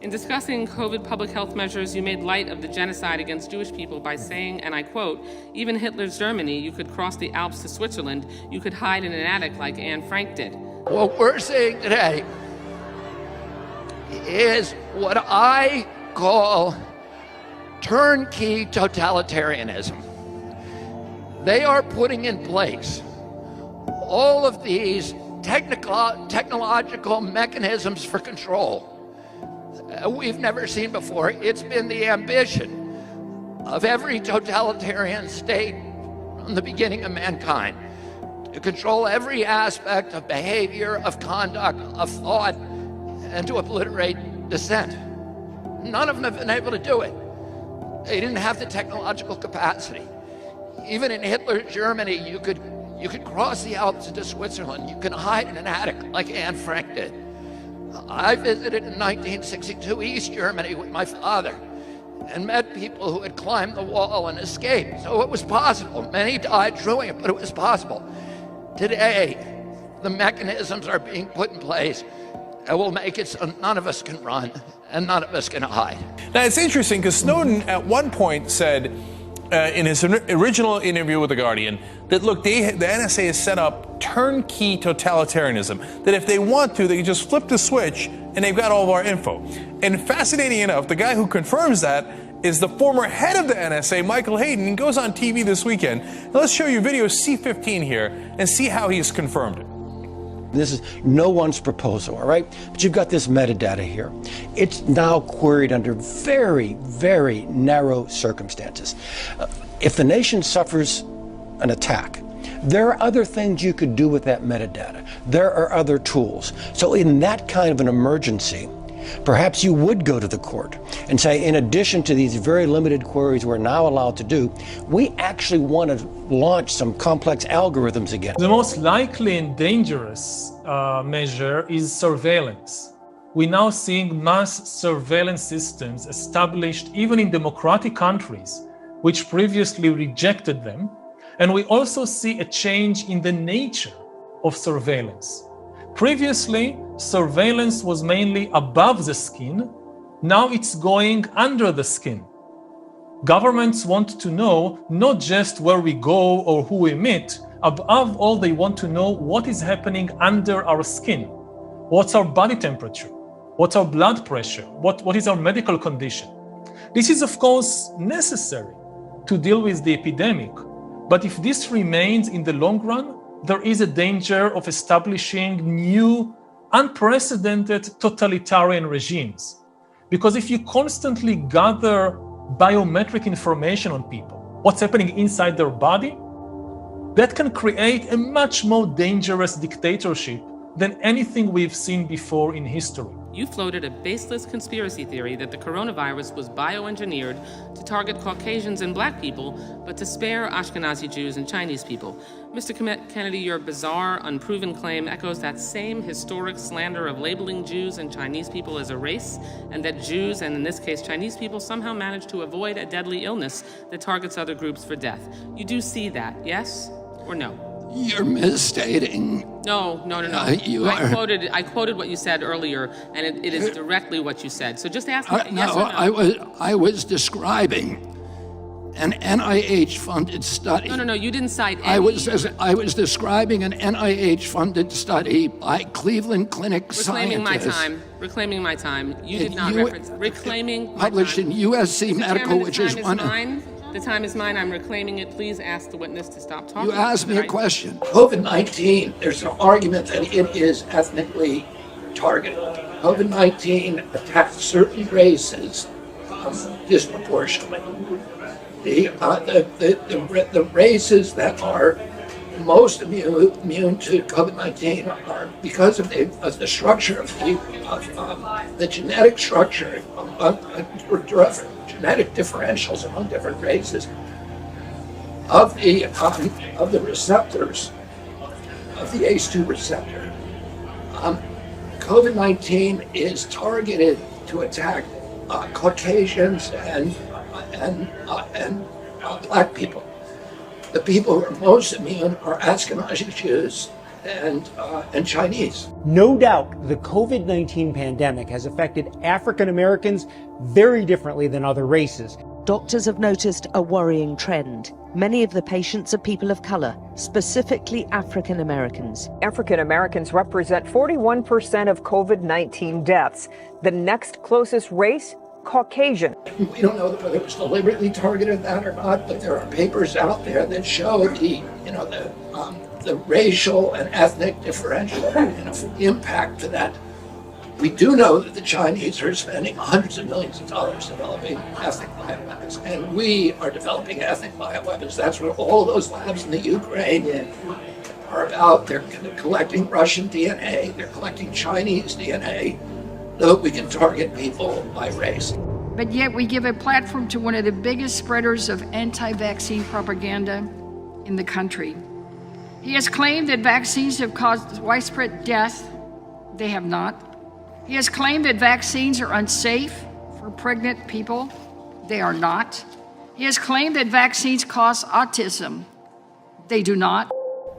In discussing COVID public health measures, you made light of the genocide against Jewish people by saying, and I quote, "Even Hitler's Germany, you could cross the Alps to Switzerland, you could hide in an attic like Anne Frank did." What we're seeing today is what I call turnkey totalitarianism. They are putting in place all of these technological mechanisms for control we've never seen before. It's been the ambition of every totalitarian state from the beginning of mankind to control every aspect of behavior, of conduct, of thought, and to obliterate dissent. None of them have been able to do it. They didn't have the technological capacity. Even in Hitler's Germany, you could cross the Alps into Switzerland. You can hide in an attic like Anne Frank did. I visited in 1962 East Germany with my father and met people who had climbed the wall and escaped. So it was possible. Many died doing it, but it was possible. Today, the mechanisms are being put in place that will make it so none of us can run and none of us can hide. Now, it's interesting because Snowden at one point said in his original interview with The Guardian that, look, the NSA has set up turnkey totalitarianism, that if they want to, they can just flip the switch and they've got all of our info. And fascinating enough, the guy who confirms that is the former head of the NSA, Michael Hayden. He goes on TV this weekend. Now, let's show you video C-15 here and see how he's confirmed it. This is no one's proposal, all right? But you've got this metadata here. It's now queried under very, very narrow circumstances. If the nation suffers an attack, there are other things you could do with that metadata. There are other tools. So in that kind of an emergency, perhaps you would go to the court and say, in addition to these very limited queries we're now allowed to do, we actually want to launch some complex algorithms again. The most likely and dangerous measure is surveillance. We're now seeing mass surveillance systems established even in democratic countries, which previously rejected them. And we also see a change in the nature of surveillance. Previously, surveillance was mainly above the skin. Now it's going under the skin. Governments want to know not just where we go or who we meet. Above all, they want to know what is happening under our skin. What's our body temperature? What's our blood pressure? What is our medical condition? This is, of course, necessary to deal with the epidemic. But if this remains in the long run, there is a danger of establishing new, unprecedented totalitarian regimes. Because if you constantly gather biometric information on people, what's happening inside their body, that can create a much more dangerous dictatorship than anything we've seen before in history. You floated a baseless conspiracy theory that the coronavirus was bioengineered to target Caucasians and black people, but to spare Ashkenazi Jews and Chinese people. Mr. Kennedy, your bizarre, unproven claim echoes that same historic slander of labeling Jews and Chinese people as a race, and that Jews, and in this case Chinese people, somehow managed to avoid a deadly illness that targets other groups for death. You do see that, yes or no? You're misstating. No. I quoted what you said earlier, and it is directly what you said. So just ask me yes or no. I was describing an NIH-funded study. No, you didn't cite any. I was describing an NIH-funded study by Cleveland Clinic scientists. Reclaiming my time. You did not reference reclaiming my published time. in USC Mr. Medical, Chairman, which is one. The time is mine. I'm reclaiming it. Please ask the witness to stop talking. You asked me a question. COVID-19, there's an argument that it is ethnically targeted. COVID-19 attacks certain races disproportionately. The races that are most immune to COVID-19 are because of the structure of the genetic structure genetic differentials among different races of the receptors of the ACE2 receptor. COVID-19 is targeted to attack Caucasians and black people. The people who are most immune are Ashkenazi Jews and Chinese. No doubt the COVID-19 pandemic has affected African Americans very differently than other races. Doctors have noticed a worrying trend. Many of the patients are people of color, specifically African Americans. African Americans represent 41% of COVID-19 deaths. The next closest race, Caucasian. We don't know whether it was deliberately targeted that or not, but there are papers out there that show the racial and ethnic differential impact to that. We do know that the Chinese are spending hundreds of millions of dollars developing ethnic bioweapons, and we are developing ethnic bioweapons. That's what all of those labs in the Ukraine are about. They're collecting Russian DNA, they're collecting Chinese DNA, so that we can target people by race. But yet we give a platform to one of the biggest spreaders of anti-vaccine propaganda in the country. He has claimed that vaccines have caused widespread death. They have not. He has claimed that vaccines are unsafe for pregnant people. They are not. He has claimed that vaccines cause autism. They do not.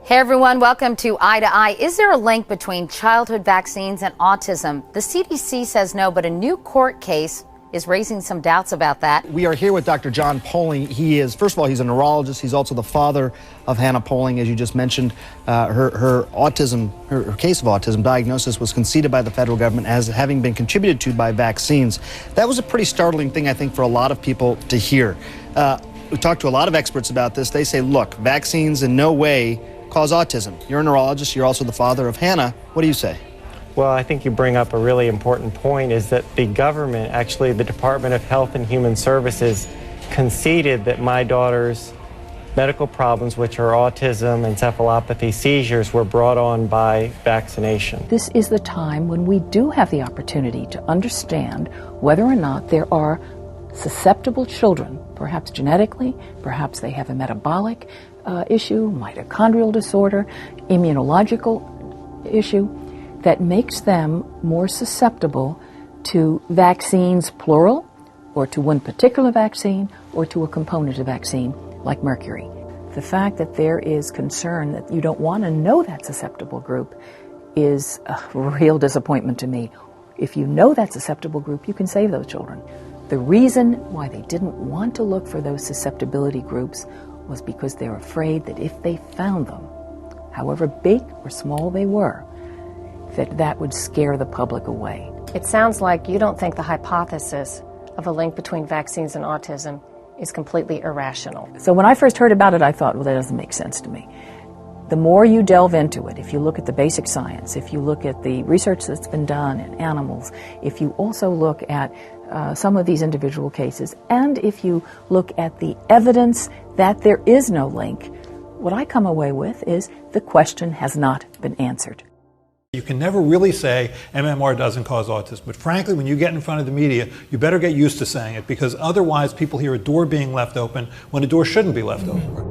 Hey everyone, welcome to Eye to Eye. Is there a link between childhood vaccines and autism? The CDC says no, but a new court case is raising some doubts about that. We are here with Dr. John Poling. He is, first of all, he's a neurologist. He's also the father of Hannah Poling, as you just mentioned. Her case of autism diagnosis was conceded by the federal government as having been contributed to by vaccines. That was a pretty startling thing, I think, for a lot of people to hear. We talked to a lot of experts about this. They say, look, vaccines in no way cause autism. You're a neurologist. You're also the father of Hannah. What do you say? Well, I think you bring up a really important point, is that the government, actually the Department of Health and Human Services, conceded that my daughter's medical problems, which are autism, encephalopathy, seizures, were brought on by vaccination. This is the time when we do have the opportunity to understand whether or not there are susceptible children, perhaps genetically, perhaps they have a metabolic issue, mitochondrial disorder, immunological issue, that makes them more susceptible to vaccines, plural, or to one particular vaccine, or to a component of vaccine, like mercury. The fact that there is concern that you don't want to know that susceptible group is a real disappointment to me. If you know that susceptible group, you can save those children. The reason why they didn't want to look for those susceptibility groups was because they're afraid that if they found them, however big or small they were, that would scare the public away. It sounds like you don't think the hypothesis of a link between vaccines and autism is completely irrational. So when I first heard about it, I thought, well, that doesn't make sense to me. The more you delve into it, if you look at the basic science, if you look at the research that's been done in animals, if you also look at some of these individual cases, and if you look at the evidence that there is no link, what I come away with is the question has not been answered. You can never really say MMR doesn't cause autism, but frankly, when you get in front of the media, you better get used to saying it, because otherwise people hear a door being left open when a door shouldn't be left open.